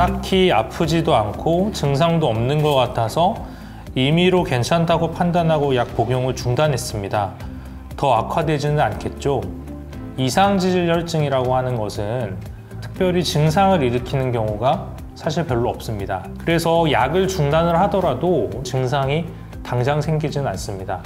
딱히 아프지도 않고 증상도 없는 것 같아서 임의로 괜찮다고 판단하고 약 복용을 중단했습니다. 더 악화되지는 않겠죠? 이상지질혈증이라고 하는 것은 특별히 증상을 일으키는 경우가 사실 별로 없습니다. 그래서 약을 중단을 하더라도 증상이 당장 생기지는 않습니다.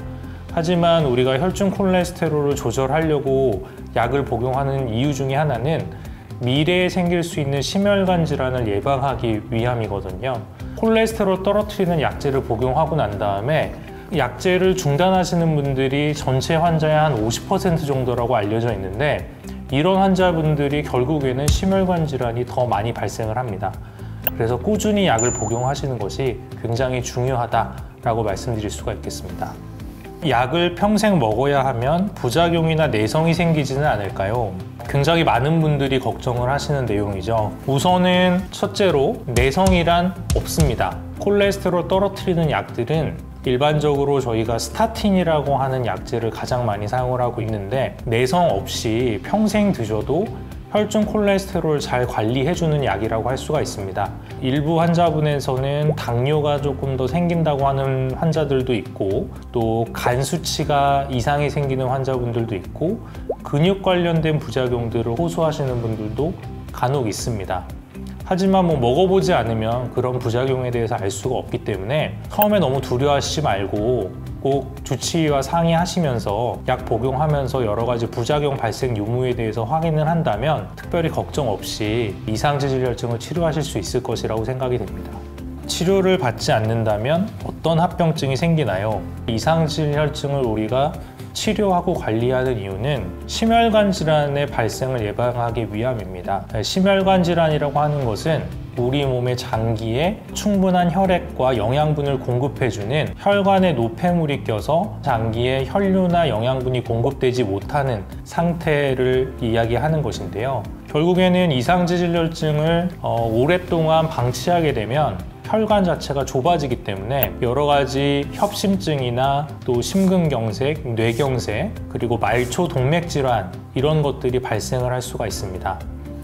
하지만 우리가 혈중 콜레스테롤을 조절하려고 약을 복용하는 이유 중에 하나는 미래에 생길 수 있는 심혈관 질환을 예방하기 위함이거든요. 콜레스테롤 떨어뜨리는 약제를 복용하고 난 다음에 약제를 중단하시는 분들이 전체 환자의 한 50% 정도라고 알려져 있는데, 이런 환자분들이 결국에는 심혈관 질환이 더 많이 발생을 합니다. 그래서 꾸준히 약을 복용하시는 것이 굉장히 중요하다라고 말씀드릴 수가 있겠습니다. 약을 평생 먹어야 하면 부작용이나 내성이 생기지는 않을까요? 굉장히 많은 분들이 걱정을 하시는 내용이죠. 우선은 첫째로 내성이란 없습니다. 콜레스테롤 떨어뜨리는 약들은 일반적으로 저희가 스타틴이라고 하는 약제를 가장 많이 사용을 하고 있는데, 내성 없이 평생 드셔도 혈중 콜레스테롤을 잘 관리해주는 약이라고 할 수가 있습니다. 일부 환자분에서는 당뇨가 조금 더 생긴다고 하는 환자들도 있고, 또 간 수치가 이상이 생기는 환자분들도 있고, 근육 관련된 부작용들을 호소하시는 분들도 간혹 있습니다. 하지만 먹어보지 않으면 그런 부작용에 대해서 알 수가 없기 때문에 처음에 너무 두려워하시지 말고 꼭 주치의와 상의하시면서 약 복용하면서 여러 가지 부작용 발생 유무에 대해서 확인을 한다면 특별히 걱정 없이 이상지질혈증을 치료하실 수 있을 것이라고 생각이 됩니다. 치료를 받지 않는다면 어떤 합병증이 생기나요? 이상지질혈증을 우리가 치료하고 관리하는 이유는 심혈관 질환의 발생을 예방하기 위함입니다. 심혈관 질환이라고 하는 것은 우리 몸의 장기에 충분한 혈액과 영양분을 공급해주는 혈관에 노폐물이 껴서 장기에 혈류나 영양분이 공급되지 못하는 상태를 이야기하는 것인데요. 결국에는 이상지질혈증을 오랫동안 방치하게 되면 혈관 자체가 좁아지기 때문에 여러 가지 협심증이나 또 심근경색, 뇌경색, 그리고 말초 동맥질환, 이런 것들이 발생을 할 수가 있습니다.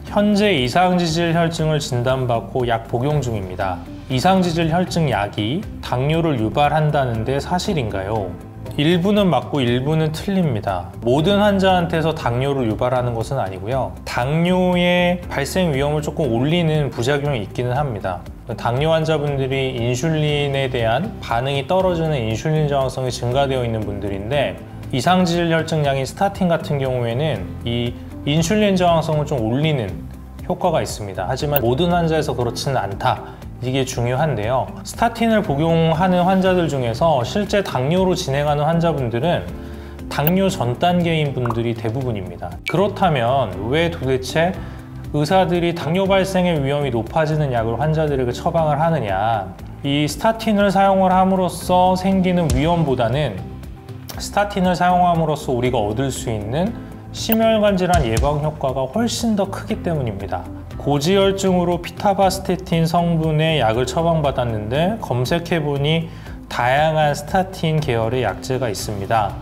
현재 이상지질혈증을 진단받고 약 복용 중입니다. 이상지질혈증 약이 당뇨를 유발한다는데 사실인가요? 일부는 맞고 일부는 틀립니다. 모든 환자한테서 당뇨를 유발하는 것은 아니고요. 당뇨의 발생 위험을 조금 올리는 부작용이 있기는 합니다. 당뇨 환자분들이 인슐린에 대한 반응이 떨어지는 인슐린 저항성이 증가되어 있는 분들인데, 이상지질혈증 약인 스타틴 같은 경우에는 이 인슐린 저항성을 좀 올리는 효과가 있습니다. 하지만 모든 환자에서 그렇지는 않다. 이게 중요한데요. 스타틴을 복용하는 환자들 중에서 실제 당뇨로 진행하는 환자분들은 당뇨 전 단계인 분들이 대부분입니다. 그렇다면 왜 도대체 의사들이 당뇨 발생의 위험이 높아지는 약을 환자들에게 처방을 하느냐? 이 스타틴을 사용을 함으로써 생기는 위험보다는 스타틴을 사용함으로써 우리가 얻을 수 있는 심혈관 질환 예방 효과가 훨씬 더 크기 때문입니다. 고지혈증으로 피타바스테틴 성분의 약을 처방받았는데 검색해보니 다양한 스타틴 계열의 약제가 있습니다.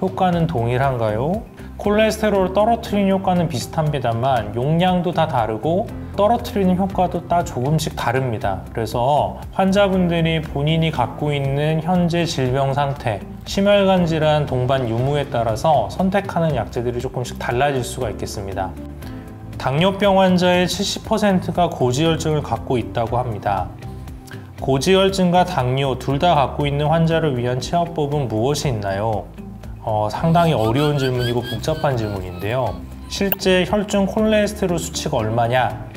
효과는 동일한가요? 콜레스테롤을 떨어뜨리는 효과는 비슷합니다만 용량도 다 다르고 떨어뜨리는 효과도 다 조금씩 다릅니다. 그래서 환자분들이 본인이 갖고 있는 현재 질병 상태, 심혈관 질환 동반 유무에 따라서 선택하는 약제들이 조금씩 달라질 수가 있겠습니다. 당뇨병 환자의 70%가 고지혈증을 갖고 있다고 합니다. 고지혈증과 당뇨 둘 다 갖고 있는 환자를 위한 치료법은 무엇이 있나요? 상당히 어려운 질문이고 복잡한 질문인데요. 실제 혈중 콜레스테롤 수치가 얼마냐?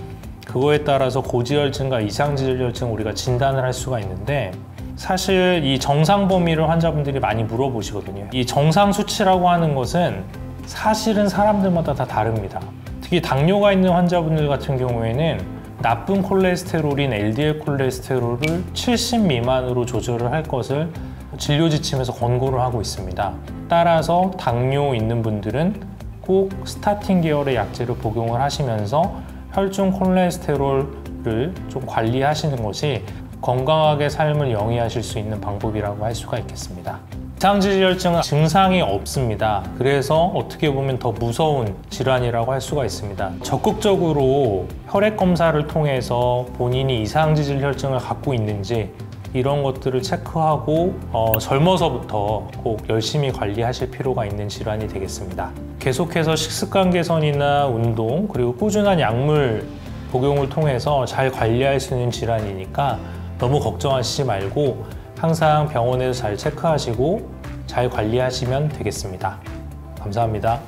그거에 따라서 고지혈증과 이상지질혈증 우리가 진단을 할 수가 있는데, 사실 이 정상 범위를 환자분들이 많이 물어보시거든요. 이 정상 수치라고 하는 것은 사실은 사람들마다 다 다릅니다. 특히 당뇨가 있는 환자분들 같은 경우에는 나쁜 콜레스테롤인 LDL 콜레스테롤을 70 미만으로 조절을 할 것을 진료 지침에서 권고를 하고 있습니다. 따라서 당뇨 있는 분들은 꼭 스타틴 계열의 약제를 복용을 하시면서 혈중 콜레스테롤을 좀 관리하시는 것이 건강하게 삶을 영위하실 수 있는 방법이라고 할 수가 있겠습니다. 이상지질혈증은 증상이 없습니다. 그래서 어떻게 보면 더 무서운 질환이라고 할 수가 있습니다. 적극적으로 혈액 검사를 통해서 본인이 이상지질혈증을 갖고 있는지 이런 것들을 체크하고 젊어서부터 꼭 열심히 관리하실 필요가 있는 질환이 되겠습니다. 계속해서 식습관 개선이나 운동 그리고 꾸준한 약물 복용을 통해서 잘 관리할 수 있는 질환이니까 너무 걱정하시지 말고 항상 병원에서 잘 체크하시고 잘 관리하시면 되겠습니다. 감사합니다.